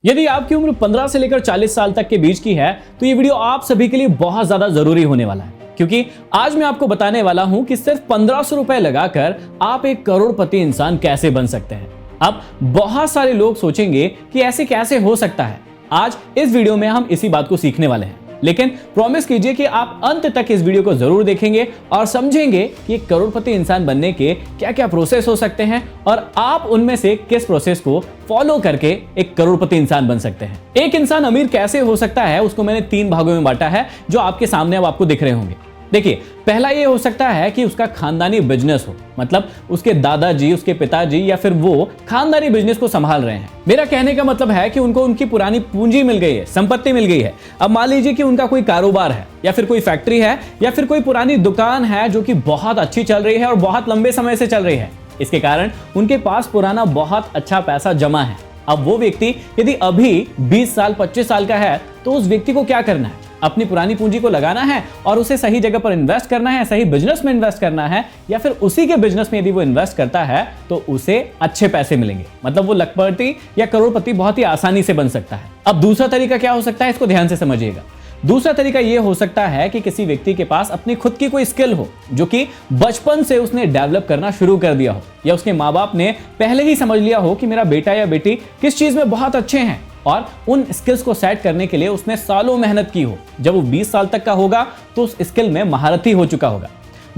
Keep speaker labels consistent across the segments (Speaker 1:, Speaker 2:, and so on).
Speaker 1: यदि आपकी उम्र 15 से लेकर 40 साल तक के बीच की है तो ये वीडियो आप सभी के लिए बहुत ज्यादा जरूरी होने वाला है, क्योंकि आज मैं आपको बताने वाला हूं कि सिर्फ 1500 रुपए लगाकर आप एक करोड़पति इंसान कैसे बन सकते हैं। अब बहुत सारे लोग सोचेंगे कि ऐसे कैसे हो सकता है। आज इस वीडियो में हम इसी बात को सीखने वाले हैं, लेकिन प्रॉमिस कीजिए कि आप अंत तक इस वीडियो को जरूर देखेंगे और समझेंगे कि एक करोड़पति इंसान बनने के क्या क्या प्रोसेस हो सकते हैं और आप उनमें से किस प्रोसेस को फॉलो करके एक करोड़पति इंसान बन सकते हैं। एक इंसान अमीर कैसे हो सकता है उसको मैंने 3 भागों में बांटा है, जो आपके सामने अब आपको दिख रहे होंगे। देखिए, पहला ये हो सकता है कि उसका खानदानी बिजनेस हो, मतलब उसके दादाजी, उसके पिताजी या फिर वो खानदानी बिजनेस को संभाल रहे हैं। मेरा कहने का मतलब है कि उनको उनकी पुरानी पूंजी मिल गई है, संपत्ति मिल गई है। अब मान लीजिए कि उनका कोई कारोबार है या फिर कोई फैक्ट्री है या फिर कोई पुरानी दुकान है जो कि बहुत अच्छी चल रही है और बहुत लंबे समय से चल रही है। इसके कारण उनके पास पुराना बहुत अच्छा पैसा जमा है। अब वो व्यक्ति यदि अभी 20 साल 25 साल का है तो उस व्यक्ति को क्या करना है? अपनी पुरानी पूंजी को लगाना है और उसे सही जगह पर इन्वेस्ट करना है, सही बिजनेस में इन्वेस्ट करना है, या फिर उसी के बिजनेस में यदि वो इन्वेस्ट करता है तो उसे अच्छे पैसे मिलेंगे। मतलब वो लखपति या करोड़पति बहुत ही आसानी से बन सकता है। अब दूसरा तरीका क्या हो सकता है, इसको ध्यान से समझिएगा। दूसरा तरीका यह हो सकता है कि किसी व्यक्ति के पास अपनी खुद की कोई स्किल हो जो कि बचपन से उसने डेवलप करना शुरू कर दिया हो, या उसके माँ बाप ने पहले ही समझ लिया हो कि मेरा बेटा या बेटी किस चीज में बहुत अच्छे हैं और उन स्किल्स को सेट करने के लिए उसने सालों मेहनत की हो। जब वो 20 साल तक का होगा तो उस स्किल में महारथी हो चुका होगा।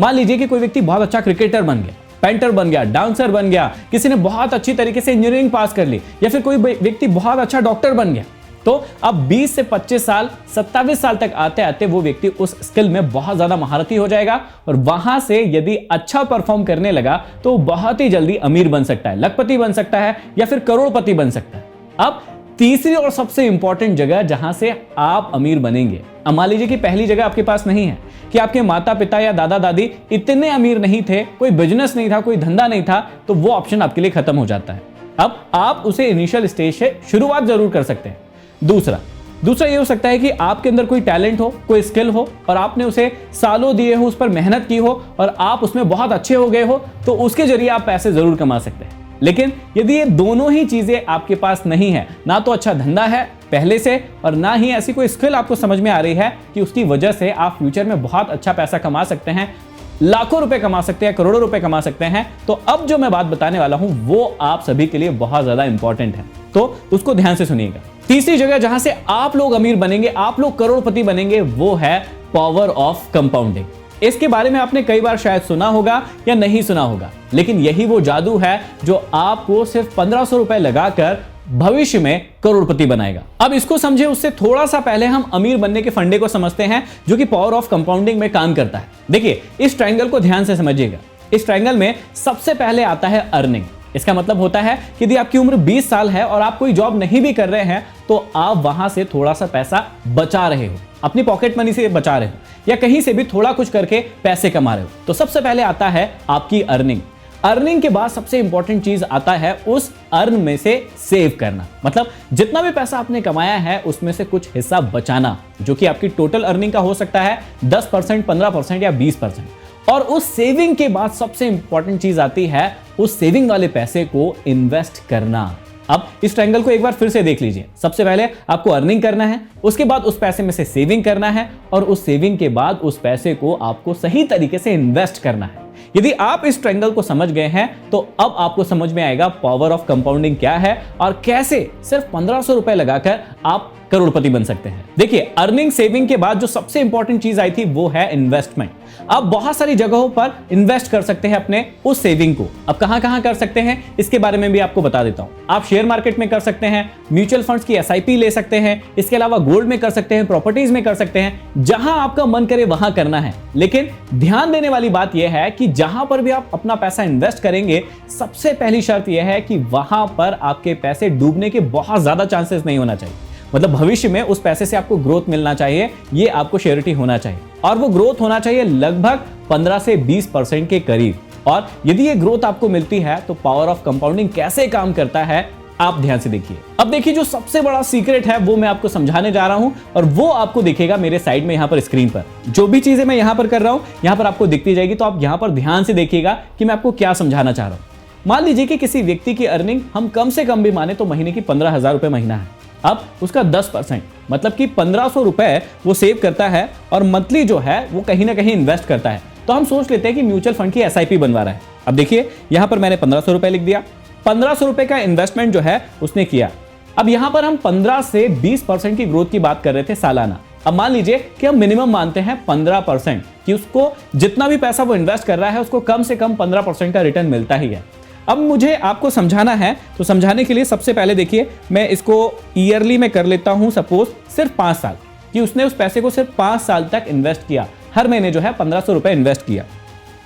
Speaker 1: मान लीजिए कि कोई व्यक्ति बहुत अच्छा क्रिकेटर बन गया, पेंटर बन गया, डांसर बन गया, किसी ने बहुत अच्छी तरीके से इंजीनियरिंग पास कर ली, या फिर कोई व्यक्ति बहुत अच्छा डॉक्टर बन गया। तो अब 20 से 25 साल 27 साल तक आते आते वो व्यक्ति उस स्किल में बहुत ज्यादा महारथी हो जाएगा और वहां से यदि अच्छा परफॉर्म करने लगा तो बहुत ही जल्दी अमीर बन सकता है, लखपति बन सकता है या फिर करोड़पति बन सकता है। अब तीसरी और सबसे इंपॉर्टेंट जगह जहां से आप अमीर बनेंगे, अब मान लीजिए कि पहली जगह आपके पास नहीं है, कि आपके माता पिता या दादा दादी इतने अमीर नहीं थे, कोई बिजनेस नहीं था, कोई धंधा नहीं था, तो वो ऑप्शन आपके लिए खत्म हो जाता है। अब आप उसे इनिशियल स्टेज से शुरुआत जरूर कर सकते हैं। दूसरा ये हो सकता है कि आपके अंदर कोई टैलेंट हो, कोई स्किल हो और आपने उसे सालों दिए हो, उस पर मेहनत की हो और आप उसमें बहुत अच्छे हो गए हो, तो उसके जरिए आप पैसे जरूर कमा सकते हैं। लेकिन यदि ये दोनों ही चीजें आपके पास नहीं है, ना तो अच्छा धंधा है पहले से और ना ही ऐसी कोई स्किल आपको समझ में आ रही है कि उसकी वजह से आप फ्यूचर में बहुत अच्छा पैसा कमा सकते हैं, लाखों रुपए कमा सकते हैं, करोड़ों रुपए कमा सकते हैं, तो अब जो मैं बात बताने वाला हूं वो आप सभी के लिए बहुत ज्यादा इंपॉर्टेंट है, तो उसको ध्यान से सुनिएगा। तीसरी जगह जहां से आप लोग अमीर बनेंगे, आप लोग करोड़पति बनेंगे, वो है पावर ऑफ कंपाउंडिंग। इसके बारे में आपने कई बार शायद सुना होगा या नहीं सुना होगा, लेकिन यही वो जादू है जो आपको सिर्फ 1500 रुपए लगाकर भविष्य में करोड़पति बनाएगा। अब इसको समझे उससे थोड़ा सा पहले हम अमीर बनने के फंडे को समझते हैं जो कि पावर ऑफ कंपाउंडिंग में काम करता है। देखिए, इस ट्रायंगल को ध्यान से समझिएगा। इस ट्रायंगल में सबसे पहले आता है अर्निंग। इसका मतलब होता है कि यदि आपकी उम्र 20 साल है और आप कोई जॉब नहीं भी कर रहे हैं तो आप वहां से थोड़ा सा पैसा बचा रहे हो, अपनी पॉकेट मनी से बचा रहे हो या कहीं से भी थोड़ा कुछ करके पैसे कमा रहे हो। तो सबसे पहले आता है आपकी अर्निंग। अर्निंग के बाद सबसे इंपॉर्टेंट चीज आता है उस अर्न में से सेव करना। मतलब जितना भी पैसा आपने कमाया है उसमें से कुछ हिस्सा बचाना, जो कि आपकी टोटल अर्निंग का हो सकता है 10%, 15% या 20%। और उस सेविंग के बाद सबसे इंपॉर्टेंट चीज आती है उस सेविंग वाले पैसे को इन्वेस्ट करना। अब इस ट्रायंगल को एक बार फिर से देख लीजिए। सबसे पहले आपको अर्निंग करना है, उसके बाद उस पैसे में से सेविंग करना है और उस सेविंग के बाद उस पैसे को आपको सही तरीके से इन्वेस्ट करना है। यदि आप इस ट्रायंगल को समझ गए हैं तो अब आपको समझ में आएगा पावर ऑफ कंपाउंडिंग क्या है और कैसे सिर्फ 1500 रुपए लगाकर आप करोड़पति बन सकते हैं। देखिए, अर्निंग सेविंग के बाद जो सबसे इंपॉर्टेंट चीज आई थी वो है इन्वेस्टमेंट। आप बहुत सारी जगहों पर इन्वेस्ट कर सकते हैं अपने उस सेविंग को। अब कहां कर सकते हैं इसके बारे में भी आपको बता देता हूं। आप शेयर मार्केट में कर सकते हैं, म्यूचुअल फंड्स की SIP ले सकते हैं, इसके अलावा गोल्ड में कर सकते हैं, प्रॉपर्टीज में कर सकते हैं, जहां आपका मन करे वहां करना है। लेकिन ध्यान देने वाली बात यह है कि जहां पर भी आप अपना पैसा इन्वेस्ट करेंगे, सबसे पहली शर्त यह है कि वहां पर आपके पैसे डूबने के बहुत ज्यादा चांसेस नहीं होना चाहिए। मतलब भविष्य में उस पैसे से आपको ग्रोथ मिलना चाहिए, ये आपको श्योरिटी होना चाहिए और वो ग्रोथ होना चाहिए लगभग 15 से 20% के करीब। और यदि ये ग्रोथ आपको मिलती है तो पावर ऑफ कंपाउंडिंग कैसे काम करता है आप ध्यान से देखिए। अब देखिए, जो सबसे बड़ा सीक्रेट है वो मैं आपको समझाने जा रहा हूं और वो आपको दिखेगा मेरे साइड में यहां पर स्क्रीन पर। जो भी चीजें मैं यहां पर कर रहा हूं यहां पर आपको दिखती जाएगी, तो आप यहां पर ध्यान से देखिएगा कि मैं आपको क्या समझाना चाह रहा हूं। मान लीजिए कि किसी व्यक्ति की अर्निंग हम कम से कम भी माने तो महीने की 15,000 रुपए महीना है। अब उसका 10% मतलब कि 1500 रुपए वो सेव करता है और मंथली जो है वो कहीं ना कहीं इन्वेस्ट करता है। तो हम सोच लेते हैं कि म्यूचुअल फंड की एसआईपी बनवा रहा है। अब देखिए यहां पर मैंने 1500 रुपए लिख दिया, 1500 रुपए का इन्वेस्टमेंट जो है उसने किया। अब यहां पर हम 15 से 20% की ग्रोथ की बात कर रहे थे सालाना। अब मान लीजिए कि हम मिनिमम मानते हैं 15% कि उसको जितना भी पैसा वो इन्वेस्ट कर रहा है उसको कम से कम 15% का रिटर्न मिलता ही है। अब मुझे आपको समझाना है, तो समझाने के लिए सबसे पहले देखिए मैं इसको ईयरली में कर लेता हूं, सपोज सिर्फ 5 साल कि उसने उस पैसे को सिर्फ 5 साल तक इन्वेस्ट किया, हर महीने जो है 1500 रुपए इन्वेस्ट किया।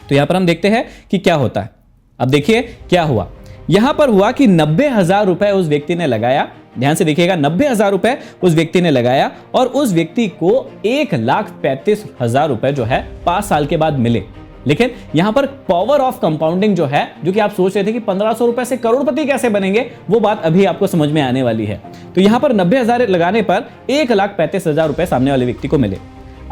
Speaker 1: तो यहां पर हम देखते हैं कि क्या होता है। अब देखिए क्या हुआ, यहां पर हुआ कि 90,000 रुपए उस व्यक्ति ने लगाया। ध्यान से देखिएगा, 90,000 रुपए उस व्यक्ति ने लगाया और उस व्यक्ति को 1,35,000 रुपए जो है 5 साल के बाद मिले। लेकिन यहां पर पावर ऑफ कंपाउंडिंग जो है, जो कि आप सोच रहे थे कि 1500 रुपए से करोड़पति कैसे बनेंगे, वो बात अभी आपको समझ में आने वाली है। तो यहां पर 90,000 लगाने पर 1,35,000 रुपए सामने वाले व्यक्ति को मिले।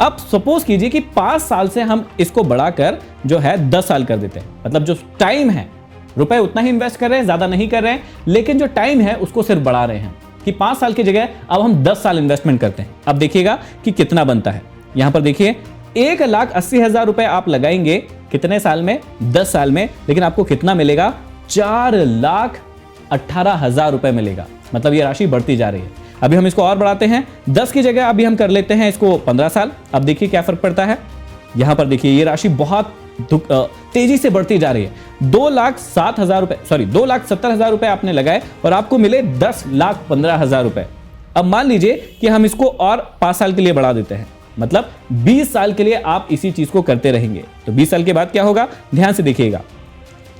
Speaker 1: अब सपोज कीजिए कि 5 साल से हम इसको बढ़ाकर जो है 10 साल कर देते हैं, मतलब जो टाइम है, रुपए उतना ही इन्वेस्ट कर रहे हैं, ज्यादा नहीं कर रहे हैं, लेकिन जो टाइम है उसको सिर्फ बढ़ा रहे हैं कि 5 साल की जगह अब हम 10 साल इन्वेस्टमेंट करते हैं। अब देखिएगा कि कितना बनता है। यहां पर देखिए 1,80,000 रुपए आप लगाएंगे कितने साल में, 10 साल में, लेकिन आपको कितना मिलेगा, 4,18,000 रुपए मिलेगा। मतलब ये राशि बढ़ती जा रही है। अभी हम इसको और बढ़ाते हैं, 10 की जगह अभी हम कर लेते हैं इसको 15 साल। अब देखिए क्या फर्क पड़ता है। यहां पर देखिए ये राशि बहुत तेजी से बढ़ती जा रही है। 2,07,000 रुपए, सॉरी 2,70,000 रुपए आपने लगाए और आपको मिले 10,15,000 रुपए। अब मान लीजिए कि हम इसको और 5 साल के लिए बढ़ा देते हैं, मतलब 20 साल के लिए आप इसी चीज को करते रहेंगे। तो 20 साल के बाद क्या होगा, ध्यान से देखिएगा,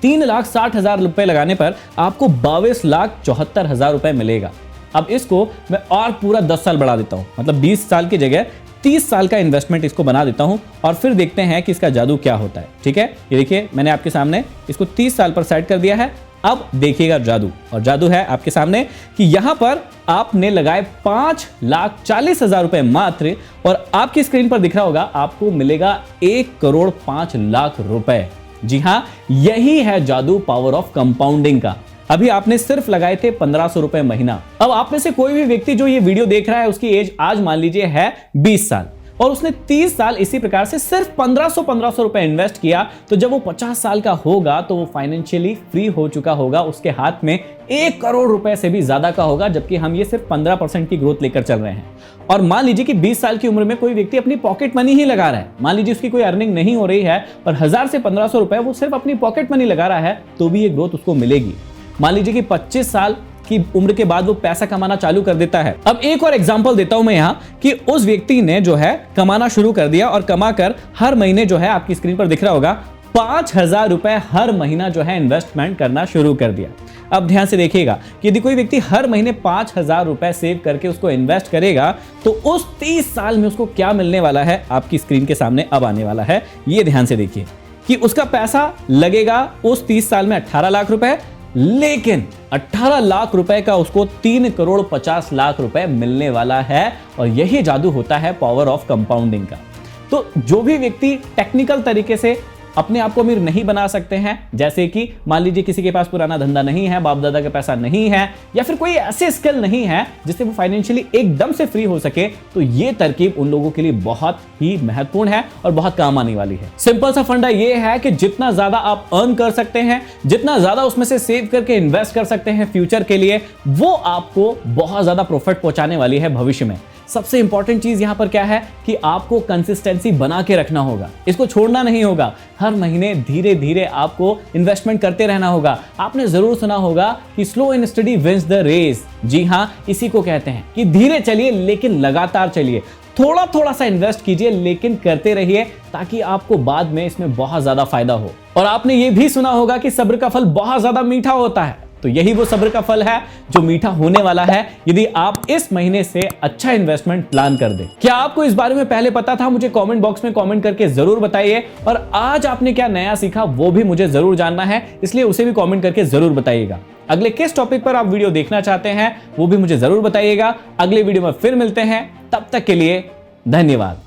Speaker 1: 3,60,000 रुपए लगाने पर आपको 22,74,000 रुपए मिलेगा। अब इसको मैं और पूरा 10 साल बढ़ा देता हूं, मतलब 20 साल की जगह 30 साल का इन्वेस्टमेंट इसको बना देता हूं और फिर देखते हैं कि इसका जादू क्या होता है। ठीक है, ये देखिए मैंने आपके सामने इसको 30 साल पर सेट कर दिया है। अब देखिएगा जादू, और जादू है आपके सामने कि यहां पर आपने लगाए 5,40,000 रुपए मात्र, और आपकी स्क्रीन पर दिख रहा होगा आपको मिलेगा 1,05,00,000 रुपए। जी हां, यही है जादू पावर ऑफ कंपाउंडिंग का। अभी आपने सिर्फ लगाए थे 1500 रुपए महीना। अब आप में से कोई भी व्यक्ति जो ये वीडियो देख रहा है उसकी एज आज मान लीजिए है 20 साल और उसने 30 साल इसी प्रकार से सिर्फ 1500 रुपए इन्वेस्ट किया, तो जब वो 50 साल का होगा तो वो फाइनेंशियली फ्री हो चुका होगा, उसके हाथ में 1 करोड़ रुपए से भी ज्यादा का होगा, जबकि हम ये सिर्फ 15% की ग्रोथ लेकर चल रहे हैं। और मान लीजिए कि 20 साल की उम्र में कोई व्यक्ति अपनी पॉकेट मनी ही लगा रहा है, मान लीजिए उसकी कोई अर्निंग नहीं हो रही है पर 1000 से 1500 रुपए वो सिर्फ अपनी पॉकेट मनी लगा रहा है, तो भी ये ग्रोथ उसको मिलेगी। मान लीजिए कि 25 साल की उम्र के बाद वो पैसा कमाना चालू कर देता है। अब एक और एग्जांपल देता हूं मैं यहां कि उस व्यक्ति ने जो है कमाना शुरू कर दिया और कमाकर हर महीने जो है आपकी स्क्रीन पर दिख रहा होगा 5,000 रुपए हर महीना जो है इन्वेस्टमेंट करना शुरू कर दिया। अब ध्यान से देखिएगा कि यदि कोई व्यक्ति हर महीने 5,000 रुपए सेव करके उसको इन्वेस्ट करेगा तो उस 30 साल में उसको क्या मिलने वाला है आपकी स्क्रीन के सामने अब आने वाला है। ये ध्यान से देखिए कि उसका पैसा लगेगा उस 30 साल में 18 लाख रुपए, लेकिन 18 लाख रुपए का उसको 3,50,00,000 रुपए मिलने वाला है। और यही जादू होता है पावर ऑफ कंपाउंडिंग का। तो जो भी व्यक्ति टेक्निकल तरीके से अपने आप को अमीर नहीं बना सकते हैं, जैसे कि मान लीजिए किसी के पास पुराना धंधा नहीं है, बाप दादा का पैसा नहीं है, या फिर कोई ऐसे स्किल नहीं है जिससे वो फाइनेंशियली एकदम से फ्री हो सके, तो ये तरकीब उन लोगों के लिए बहुत ही महत्वपूर्ण है और बहुत काम आने वाली है। सिंपल सा फंडा ये है कि जितना ज्यादा आप अर्न कर सकते हैं, जितना ज्यादा उसमें से सेव करके इन्वेस्ट कर सकते हैं फ्यूचर के लिए, वो आपको बहुत ज्यादा प्रॉफिट पहुंचाने वाली है भविष्य में। सबसे इंपॉर्टेंट चीज यहां पर क्या है कि आपको कंसिस्टेंसी बना के रखना होगा, इसको छोड़ना नहीं होगा। हर महीने धीरे धीरे आपको इन्वेस्टमेंट करते रहना होगा। आपने जरूर सुना होगा कि slow and steady wins the race. जी हां, इसी को कहते हैं कि धीरे चलिए लेकिन लगातार चलिए, थोड़ा थोड़ा सा इन्वेस्ट कीजिए लेकिन करते रहिए, ताकि आपको बाद में इसमें बहुत ज्यादा फायदा हो। और आपने ये भी सुना होगा कि सब्र का फल बहुत ज्यादा मीठा होता है, तो यही वो सब्र का फल है जो मीठा होने वाला है यदि आप इस महीने से अच्छा इन्वेस्टमेंट प्लान कर दें। क्या आपको इस बारे में पहले पता था? मुझे कमेंट बॉक्स में कमेंट करके जरूर बताइए। और आज आपने क्या नया सीखा वो भी मुझे जरूर जानना है, इसलिए उसे भी कमेंट करके जरूर बताइएगा। अगले किस टॉपिक पर आप वीडियो देखना चाहते हैं वो भी मुझे जरूर बताइएगा। अगले वीडियो में फिर मिलते हैं, तब तक के लिए धन्यवाद।